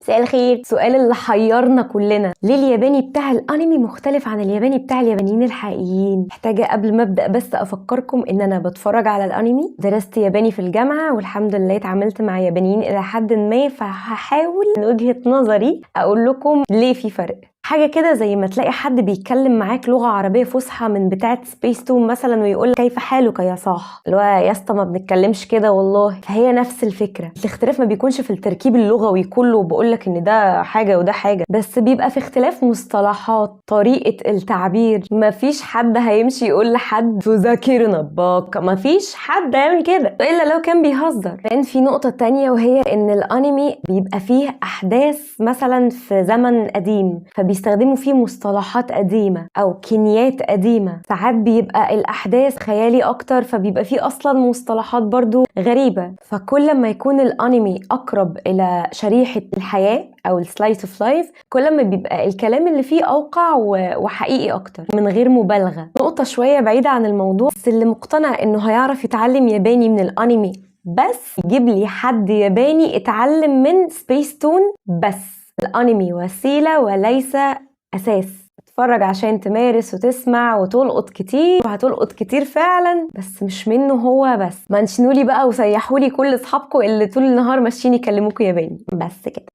مساء الخير. السؤال اللي حيرنا كلنا، ليه الياباني بتاع الانمي مختلف عن الياباني بتاع اليابانيين الحقيقيين؟ محتاجه قبل ما ابدا بس افكركم ان انا بتفرج على الانمي، درست ياباني في الجامعه والحمد لله اتعاملت مع يابانيين الى حد ما، فهحاول من وجهه نظري اقول لكم ليه في فرق. حاجه كده زي ما تلاقي حد بيتكلم معاك لغه عربيه فصحى من بتاعه سبيس تون مثلا ويقول كيف حالك يا صاح، اللي هو يا اسطى ما بنتكلمش كده والله. فهي نفس الفكره، الاختلاف ما بيكونش في التركيب اللغوي كله وبقول لك ان ده حاجه وده حاجه، بس بيبقى في اختلاف مصطلحات، طريقه التعبير. ما فيش حد هيمشي يقول لحد تذاكرنا باك، ما فيش حد هيعمل كده الا لو كان بيهزر. لان في نقطه تانية وهي ان الانمي بيبقى فيه احداث مثلا في زمن قديم، بيستخدموا فيه مصطلحات قديمة أو كينيات قديمة. ساعات بيبقى الأحداث خيالي أكتر، فبيبقى فيه أصلا مصطلحات برضو غريبة. فكل ما يكون الأنمي أقرب إلى شريحة الحياة أو السلايس اوف لايف، كل ما بيبقى الكلام اللي فيه أوقع وحقيقي أكتر من غير مبالغة. نقطة شوية بعيدة عن الموضوع، بس اللي مقتنع إنه هيعرف يتعلم ياباني من الأنمي بس يجيب لي حد ياباني اتعلم من سبيس تون بس. الانمي وسيلة وليس اساس. اتفرج عشان تمارس وتسمع وتلقط كتير، وهتلقط كتير فعلا، بس مش منه هو بس. منشنولي بقى وسيحولي كل اصحابكم اللي طول النهار ماشيين يكلموكوا ياباني بس كده.